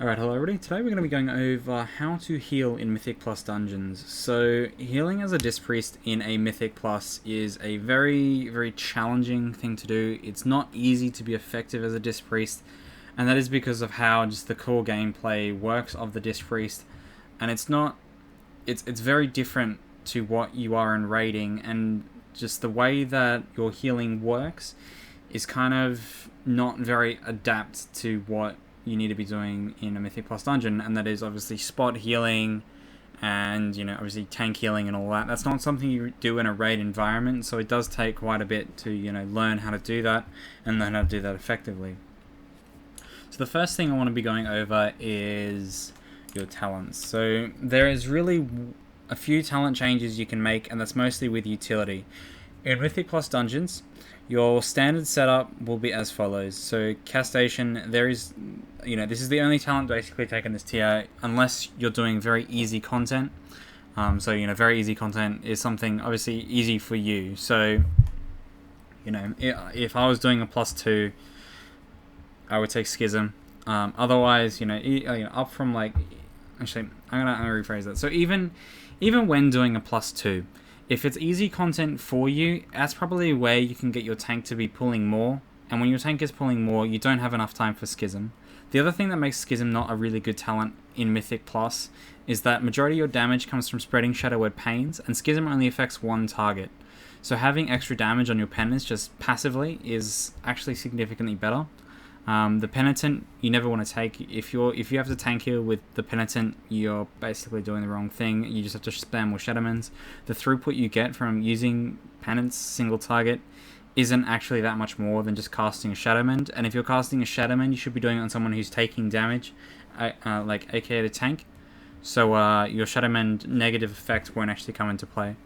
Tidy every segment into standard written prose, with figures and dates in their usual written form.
Alright, hello everybody. Today we're going to be going over how to heal in Mythic Plus dungeons. So, healing as a Disc Priest in a Mythic Plus is a very, very challenging thing to do. It's not easy to be effective as a Disc Priest, and that is because of how just the core gameplay works of the Disc Priest. And it's very different to what you are in raiding, and just the way that your healing works is kind of not very adapt to what you need to be doing in a Mythic Plus dungeon, and that is obviously spot healing and, obviously tank healing and all that. That's not something you do in a raid environment, so it does take quite a bit to, learn how to do that and learn how to do that effectively. So the first thing I want to be going over is your talents. So there is really a few talent changes you can make, and that's mostly with utility. In Mythic Plus dungeons, your standard setup will be as follows. So Castation, this is the only talent basically taken this tier, unless you're doing very easy content. Very easy content is something obviously easy for you. So, if I was doing a +2, I would take Schism. Otherwise, up from actually, I'm gonna rephrase that. So even when doing a +2, if it's easy content for you, that's probably where you can get your tank to be pulling more. And when your tank is pulling more, you don't have enough time for Schism. The other thing that makes Schism not a really good talent in Mythic Plus is that majority of your damage comes from spreading Shadow Word Pains, and Schism only affects one target. So having extra damage on your penance just passively is actually significantly better. The Penitent you never want to take. If you have to tank heal with the Penitent, you're basically doing the wrong thing. You just have to spam more Shadowmans. The throughput you get from using Penance single target isn't actually that much more than just casting a Shadowmend. And if you're casting a Shadowmend, you should be doing it on someone who's taking damage, aka the tank. So your Shadowmend negative effect won't actually come into play.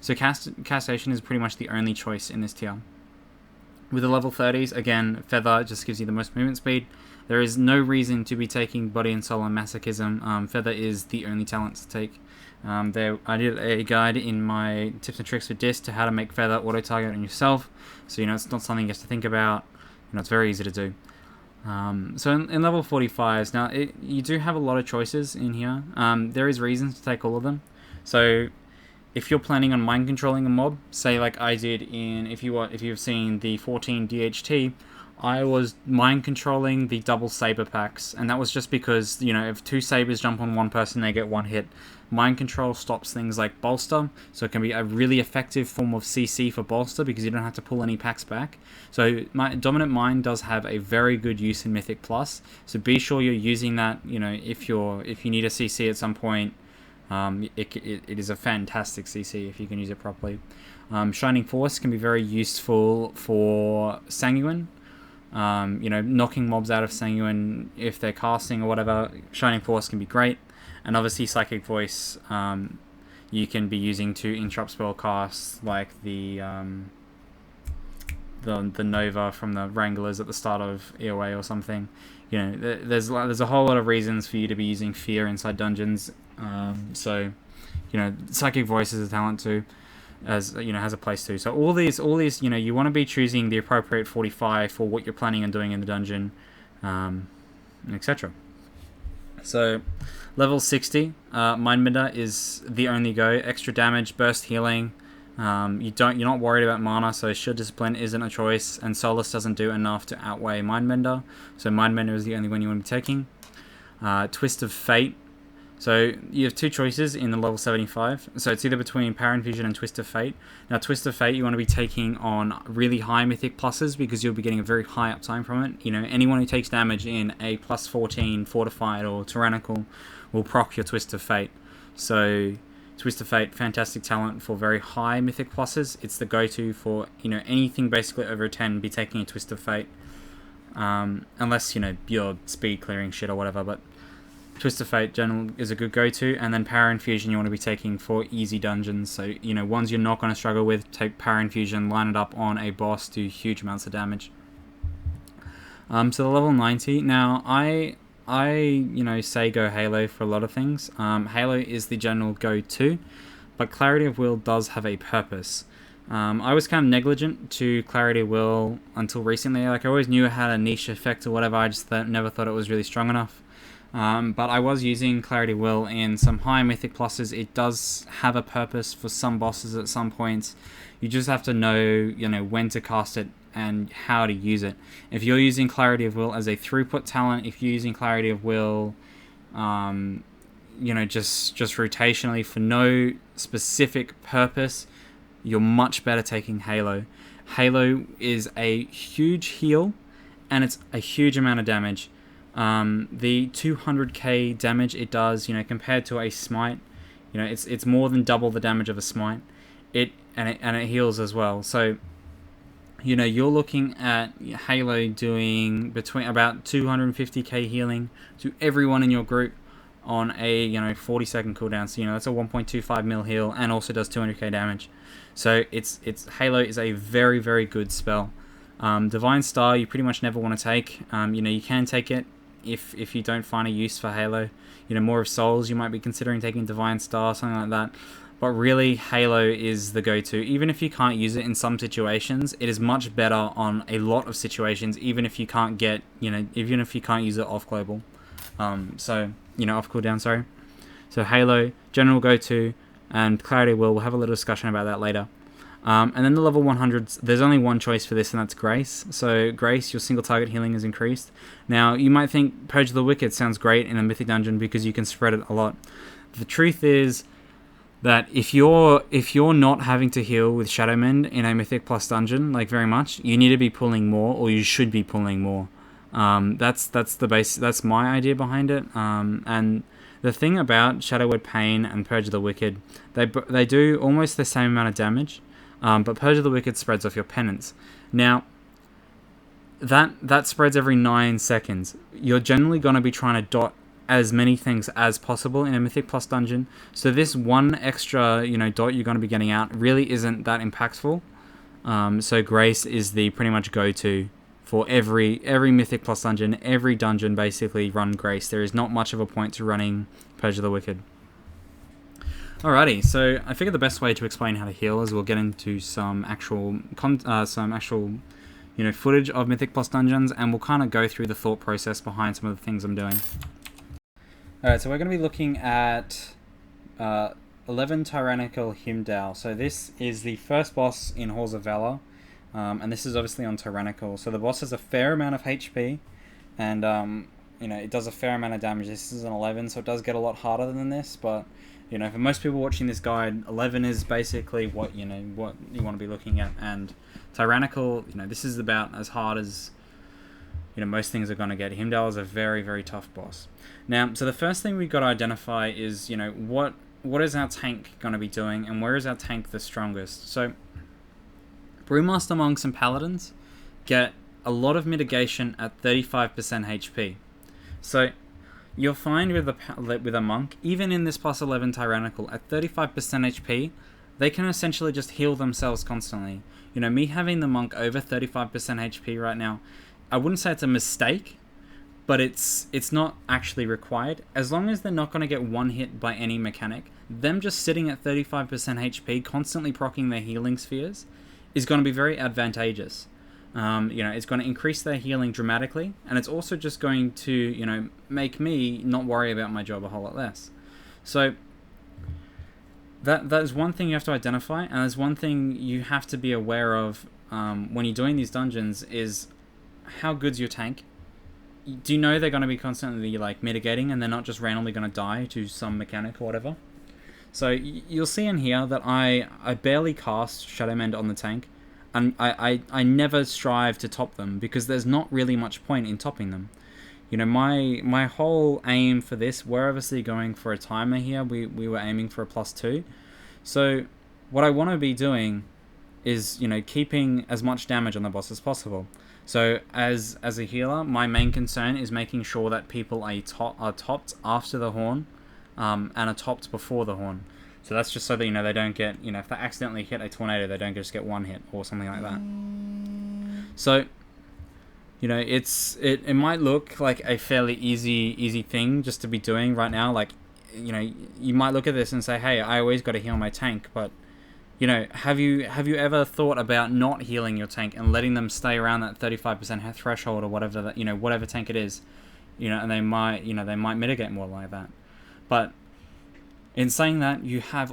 So Castation is pretty much the only choice in this tier. With the level 30s, again, Feather just gives you the most movement speed. There is no reason to be taking Body and Soul and Masochism. Feather is the only talent to take. I did a guide in my tips and tricks for Disc to how to make Feather auto-target on yourself. So, it's not something you have to think about. It's very easy to do. So in level 45s, now you do have a lot of choices in here. There is reasons to take all of them. So if you're planning on mind controlling a mob, say like I did if you've seen the 14 DHT, I was mind controlling the double saber packs, and that was just because, if two sabers jump on one person, they get one hit. Mind control stops things like bolster, so it can be a really effective form of CC for bolster because you don't have to pull any packs back. So my Dominant Mind does have a very good use in Mythic Plus, so be sure you're using that. If you need a CC at some point, it is a fantastic CC if you can use it properly. Shining Force can be very useful for Sanguine. Knocking mobs out of Sanguine if they're casting or whatever. Shining Force can be great. And obviously Psychic Voice you can be using to interrupt spell casts, like the Nova from the Wranglers at the start of EOA or something. There's a whole lot of reasons for you to be using Fear inside dungeons. Psychic Voice is a talent too, as has a place too. So all these, you want to be choosing the appropriate 45 for what you're planning on doing in the dungeon, etc. So level 60, Mindbender is the only go. Extra damage, burst healing. You're not worried about mana, so Shield Discipline isn't a choice, and Solace doesn't do enough to outweigh Mindbender. So Mindbender is the only one you want to be taking. Twist of Fate. So you have two choices in the level 75. So it's either between Power Infusion and Twist of Fate. Now Twist of Fate you want to be taking on really high Mythic pluses because you'll be getting a very high uptime from it. Anyone who takes damage in a +14 Fortified or Tyrannical will proc your Twist of Fate. So Twist of Fate, fantastic talent for very high Mythic pluses. It's the go-to for, anything basically over a 10, be taking a Twist of Fate. Unless, you're speed clearing shit or whatever, but Twist of Fate general is a good go-to. And then Power Infusion you want to be taking for easy dungeons. So, ones you're not going to struggle with, take Power Infusion, line it up on a boss, do huge amounts of damage. So the level 90. Now, I say go Halo for a lot of things. Halo is the general go-to, but Clarity of Will does have a purpose. I was kind of negligent to Clarity of Will until recently. I always knew it had a niche effect or whatever, I just never thought it was really strong enough. But I was using Clarity of Will in some high Mythic pluses. It does have a purpose for some bosses at some points. You just have to know, when to cast it and how to use it. If you're using Clarity of Will as a throughput talent, if you're using Clarity of Will, just rotationally for no specific purpose, you're much better taking Halo. Halo is a huge heal, and it's a huge amount of damage. The 200k damage it does, compared to a smite, it's more than double the damage of a smite. It heals as well. So, you're looking at Halo doing between about 250k healing to everyone in your group on a 40-second cooldown. So that's a 1.25 mil heal, and also does 200k damage. So it's Halo is a very, very good spell. Divine Star you pretty much never want to take. You can take it if you don't find a use for Halo. More of Souls you might be considering taking Divine Star, something like that. But really, Halo is the go-to. Even if you can't use it in some situations, it is much better on a lot of situations. Even if you can't get, even if you can't use it off global, off cooldown. Sorry. So Halo, general go-to, and Clarity of Will. We'll have a little discussion about that later. And then the level 100s, there's only one choice for this, and that's Grace. So Grace, your single target healing is increased. Now, you might think Purge of the Wicked sounds great in a Mythic dungeon because you can spread it a lot. The truth is that if you're not having to heal with Shadow Mend in a Mythic plus dungeon, very much, you need to be pulling more, or you should be pulling more. That's the base. That's my idea behind it. And the thing about Shadow Word Pain and Purge of the Wicked, they do almost the same amount of damage, but Purge of the Wicked spreads off your penance. Now, that spreads every 9 seconds. You're generally going to be trying to dot as many things as possible in a Mythic Plus dungeon. So this one extra, dot you're going to be getting out really isn't that impactful. So Grace is the pretty much go-to for every Mythic Plus dungeon. Every dungeon basically run Grace. There is not much of a point to running Purge of the Wicked. Alrighty, so I figured the best way to explain how to heal is we'll get into some actual footage of Mythic Plus dungeons, and we'll kind of go through the thought process behind some of the things I'm doing. Alright, so we're going to be looking at 11 Tyrannical Hemdale. So this is the first boss in Halls of Valor, and this is obviously on Tyrannical. So the boss has a fair amount of HP, and it does a fair amount of damage. This is an 11, so it does get a lot harder than this, but for most people watching this guide, 11 is basically what you want to be looking at. And Tyrannical, this is about as hard as most things are going to get. Hemdale is a very, very tough boss. Now, so the first thing we've got to identify is, what is our tank going to be doing, and where is our tank the strongest? So, Brewmaster Monks and Paladins get a lot of mitigation at 35% HP. So, you'll find with a monk, even in this plus 11 Tyrannical, at 35% HP, they can essentially just heal themselves constantly. Me having the monk over 35% HP right now, I wouldn't say it's a mistake, but it's not actually required. As long as they're not going to get one hit by any mechanic, them just sitting at 35% HP, constantly proccing their healing spheres, is going to be very advantageous. It's going to increase their healing dramatically, and it's also just going to, make me not worry about my job a whole lot less. So that is one thing you have to identify, and there's one thing you have to be aware of when you're doing these dungeons is how good's your tank. Do you know they're going to be constantly mitigating, and they're not just randomly going to die to some mechanic or whatever? So you'll see in here that I barely cast Shadow Mend on the tank, and I never strive to top them because there's not really much point in topping them. My whole aim for this, we're obviously going for a timer here. We were aiming for a +2. So what I want to be doing is keeping as much damage on the boss as possible. So as a healer, my main concern is making sure that people are topped after the horn, and are topped before the horn. So that's just so that they don't get if they accidentally hit a tornado, they don't just get one hit or something like that. So it might look like a fairly easy thing just to be doing right now. You might look at this and say, hey, I always got to heal my tank, but have you ever thought about not healing your tank and letting them stay around that 35% threshold or whatever whatever tank it is? and they might mitigate more like that. But in saying that, you have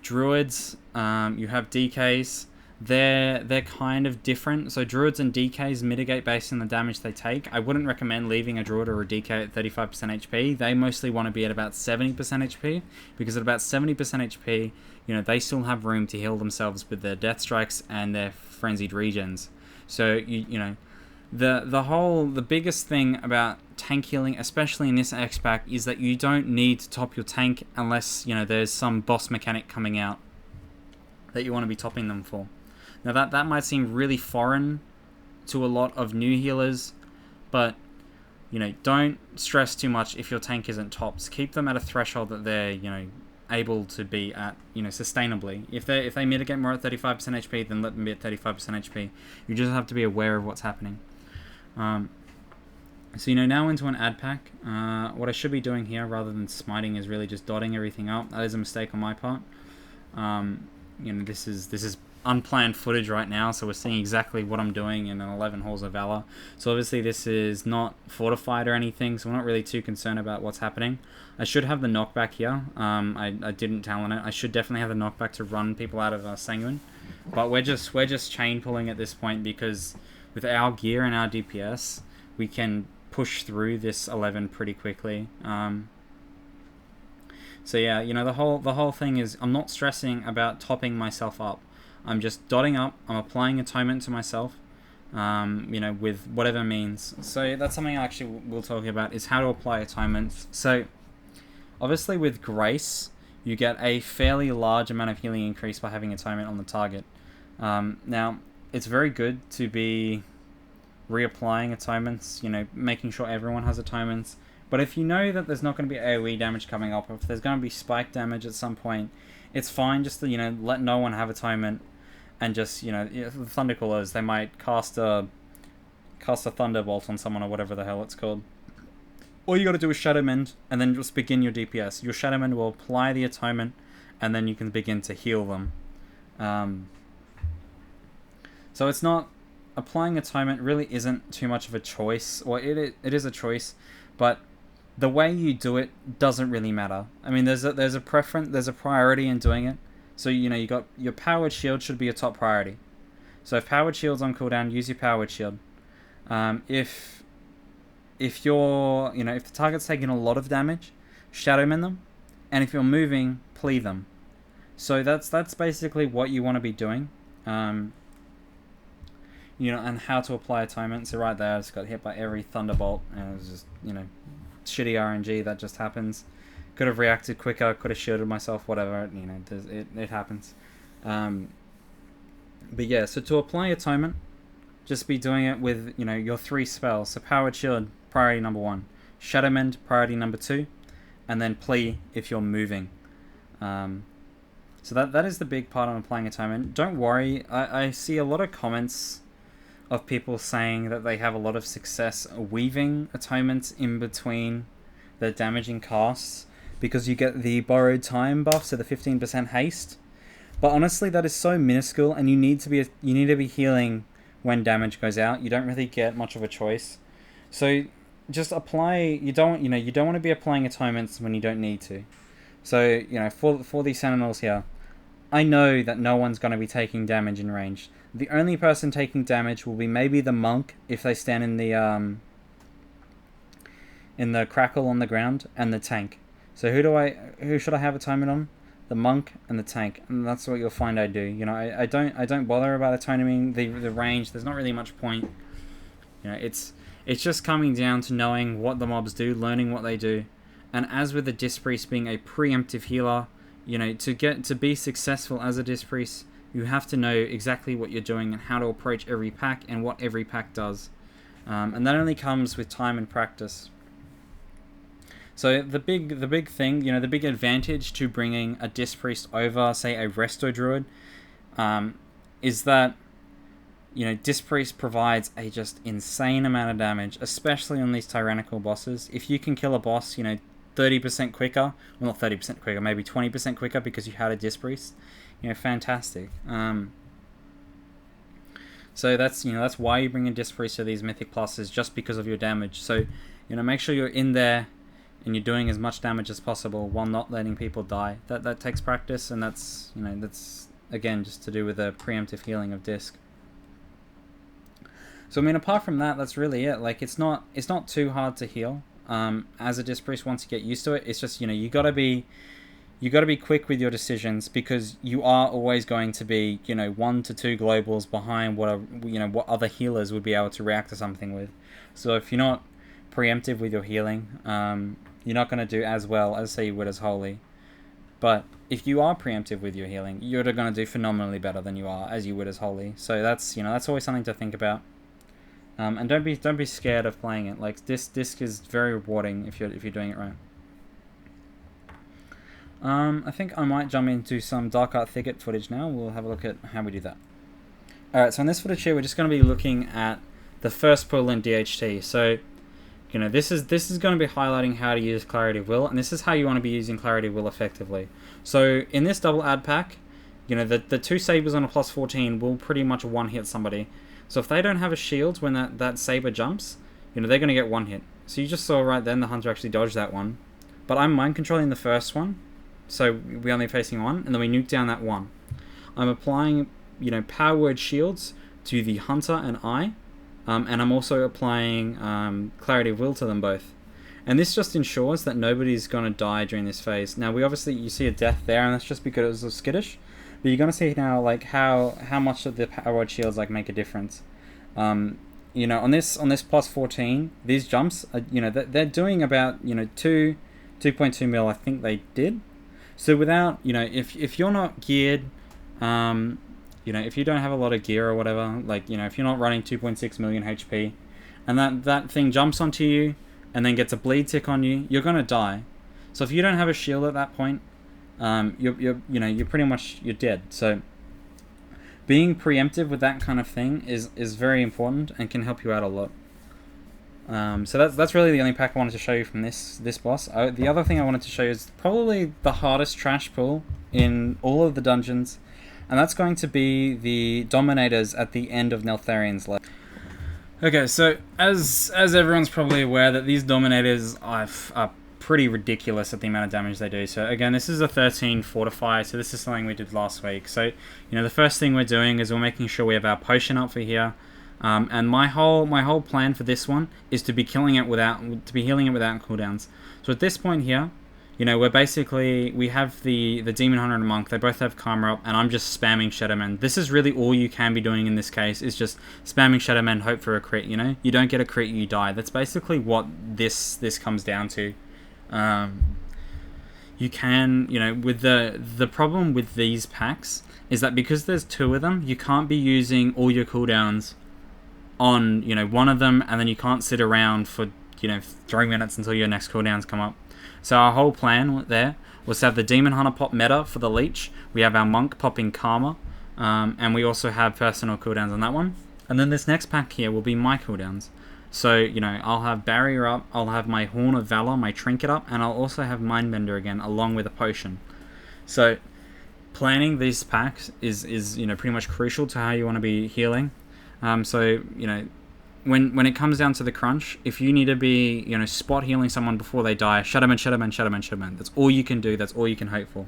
druids, you have DKs. They're kind of different. So druids and DKs mitigate based on the damage they take. I wouldn't recommend leaving a druid or a DK at 35% HP. They mostly want to be at about 70% HP, because at about 70% HP, they still have room to heal themselves with their death strikes and their frenzied regens. So the biggest thing about tank healing, especially in this X pack, is that you don't need to top your tank unless there's some boss mechanic coming out that you want to be topping them for. Now that might seem really foreign to a lot of new healers, but don't stress too much if your tank isn't topped. Keep them at a threshold that they're able to be at sustainably. If they mitigate more at 35% HP, then let them be at 35% HP. You just have to be aware of what's happening. So now into an ad pack. What I should be doing here, rather than smiting, is really just dotting everything up. That is a mistake on my part. This is unplanned footage right now, so we're seeing exactly what I'm doing in an 11 Halls of Valor. So obviously this is not fortified or anything, so we're not really too concerned about what's happening. I should have the knockback here. I didn't talent it. I should definitely have the knockback to run people out of Sanguine, but we're just chain pulling at this point, because with our gear and our DPS, we can push through this 11 pretty quickly. So yeah, the whole thing is, I'm not stressing about topping myself up. I'm just dotting up. I'm applying atonement to myself, with whatever means. So that's something I actually will talk about, is how to apply atonements. So obviously with Grace, you get a fairly large amount of healing increase by having atonement on the target. Now, it's very good to be reapplying atonements, making sure everyone has atonements. But if you know that there's not going to be AoE damage coming up, or if there's going to be spike damage at some point, it's fine just to, let no one have atonement, and just, the Thundercallers, they might cast a Thunderbolt on someone, or whatever the hell it's called. All you got to do is Shadowmend, and then just begin your DPS. Your Shadowmend will apply the atonement, and then you can begin to heal them. So it's not... Applying atonement really isn't too much of a choice, or it is a choice, but the way you do it doesn't really matter. I mean, there's a preference, there's a priority in doing it. So you got your powered shield should be your top priority. So if powered shield's on cooldown, use your powered shield. If you're if the target's taking a lot of damage, Shadowman them, and if you're moving, plea them. So that's basically what you want to be doing. And how to apply atonement. So right there, I just got hit by every Thunderbolt, and it was just, shitty RNG that just happens. Could have reacted quicker, could have shielded myself, whatever, it happens. But yeah, so to apply atonement, just be doing it with, your 3 spells. So Powered Shield, priority number 1. Shadowmend, priority number 2. And then plea if you're moving. So that is the big part on applying atonement. Don't worry, I see a lot of comments of people saying that they have a lot of success weaving atonements in between their damaging casts, because you get the borrowed time buff, so the 15% haste. But honestly, that is so minuscule, and you need to be healing when damage goes out. You don't really get much of a choice. So just apply. You don't want to be applying atonements when you don't need to. So for these Sentinels here, I know that no one's going to be taking damage in range. The only person taking damage will be maybe the monk if they stand in the crackle on the ground, and the tank. So who should I have atonement on? The monk and the tank, and that's what you'll find I do. I don't bother about atoneming the range. There's not really much point. It's just coming down to knowing what the mobs do, learning what they do, and as with the Disc Priest being a preemptive healer, to be successful as a Disc Priest, you have to know exactly what you're doing and how to approach every pack and what every pack does. And that only comes with time and practice. So the big thing, the big advantage to bringing a Disc Priest over, say, a Resto Druid, is that, Disc Priest provides a just insane amount of damage, especially on these tyrannical bosses. If you can kill a boss, 30% quicker, well, not 30% quicker, maybe 20% quicker because you had a Disc Priest, fantastic. So that's why you bring a Disc Priest to these Mythic Pluses, just because of your damage. So make sure you're in there and you're doing as much damage as possible while not letting people die. That takes practice, and that's again just to do with the preemptive healing of disc. So I mean, apart from that, that's really it. Like, it's not too hard to heal. As a disc priest, once you get used to it, it's just you gotta be quick with your decisions, because you are always going to be 1 to 2 globals behind what other healers would be able to react to something with. So if you're not preemptive with your healing, you're not going to do as well as, say, you would as holy. But if you are preemptive with your healing, you're going to do phenomenally better than you are as you would as holy. So that's always something to think about. And don't be scared of playing it. Like, disc is very rewarding if you're doing it right. I think I might jump into some Dark Art Thicket footage now. We'll have a look at how we do that. Alright, so in this footage here, we're just going to be looking at the first pull in DHT. So, this is going to be highlighting how to use Clarity of Will, and this is how you want to be using Clarity of Will effectively. So, in this double ad pack, the 2 sabers on a plus 14 will pretty much one-hit somebody. So if they don't have a shield when that saber jumps, they're going to get one hit. So you just saw right then the hunter actually dodged that one. But I'm mind controlling the first one, so we're only facing one, and then we nuke down that one. I'm applying, power word shields to the hunter and I, and I'm also applying Clarity of Will to them both. And this just ensures that nobody's going to die during this phase. Now, you see a death there, and that's just because of skittish. But you're going to see now, like, how much of the power word shields, like, make a difference. On this plus 14, these jumps, they're doing about, 2.2 mil, I think they did. So without, if you're not geared, if you don't have a lot of gear or whatever, like, if you're not running 2.6 million HP, and that thing jumps onto you, and then gets a bleed tick on you, you're going to die. So if you don't have a shield at that point, you're pretty much, you're dead. So being preemptive with that kind of thing is very important and can help you out a lot. So that's really the only pack I wanted to show you from this boss. The other thing I wanted to show you is probably the hardest trash pull in all of the dungeons, and that's going to be the Dominators at the end of Neltharion's Left. Okay, so as everyone's probably aware, that these Dominators are pretty ridiculous at the amount of damage they do. So again, this is a 13 fortify, so this is something we did last week. So the first thing we're doing is we're making sure we have our potion up for here, and my whole plan for this one is to be healing it without cooldowns. So at this point here, we have the Demon Hunter and Monk. They both have Karma up, and I'm just spamming Shadowmen. This is really all you can be doing in this case, is just spamming Shadowmen, hope for a crit. You don't get a crit, you die. That's basically what this comes down to. You can, with the problem with these packs is that because there's 2 of them, you can't be using all your cooldowns on, one of them, and then you can't sit around for, 3 minutes until your next cooldowns come up. So our whole plan there was to have the Demon Hunter pop meta for the leech. We have our Monk popping Karma, and we also have personal cooldowns on that one. And then this next pack here will be my cooldowns. So, I'll have Barrier up, I'll have my Horn of Valor, my Trinket up, and I'll also have Mindbender again, along with a Potion. So, planning these packs is pretty much crucial to how you want to be healing. When it comes down to the crunch, if you need to be, spot healing someone before they die, Shadowman. That's all you can do, that's all you can hope for.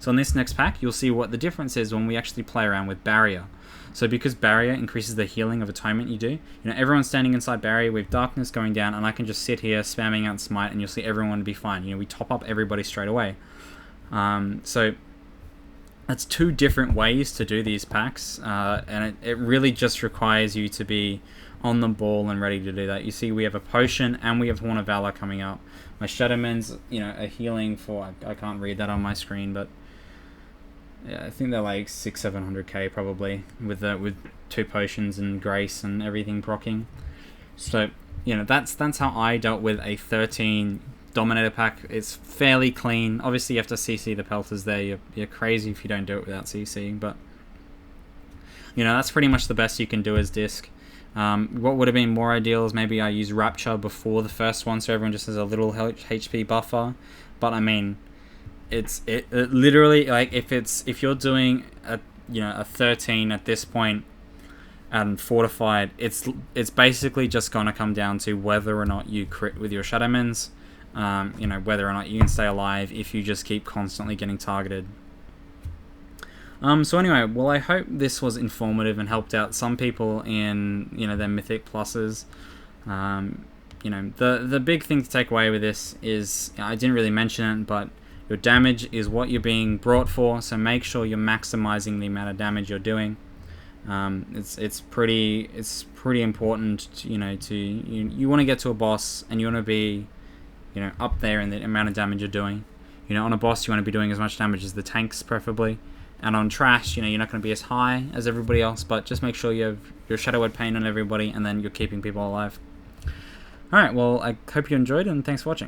So in this next pack, you'll see what the difference is when we actually play around with Barrier. So because Barrier increases the healing of Atonement you do, everyone's standing inside Barrier with Darkness going down, and I can just sit here spamming out Smite, and you'll see everyone be fine. We top up everybody straight away. So that's 2 different ways to do these packs, and it really just requires you to be on the ball and ready to do that. You see we have a Potion and we have Horn of Valor coming up. My Shadowmen's, a healing for, I can't read that on my screen, but yeah, I think they're like 600-700k probably, with 2 potions and Grace and everything proccing. So, that's how I dealt with a 13 Dominator pack. It's fairly clean. Obviously you have to CC the Pelters there. You're crazy if you don't do it without CCing, but that's pretty much the best you can do as disc. What would have been more ideal is maybe I use Rapture before the first one, so everyone just has a little HP buffer. But I mean, it literally, like, if you're doing a 13 at this point, and fortified, it's basically just going to come down to whether or not you crit with your Shadow Mins, whether or not you can stay alive if you just keep constantly getting targeted. So anyway, well, I hope this was informative and helped out some people in, their Mythic pluses. The big thing to take away with this is, I didn't really mention it, but your damage is what you're being brought for, so make sure you're maximizing the amount of damage you're doing. It's pretty important, you want to get to a boss and you want to be, up there in the amount of damage you're doing. On a boss you want to be doing as much damage as the tanks preferably, and on trash, you're not going to be as high as everybody else, but just make sure you have your Shadow Word Pain on everybody and then you're keeping people alive. Alright, well, I hope you enjoyed and thanks for watching.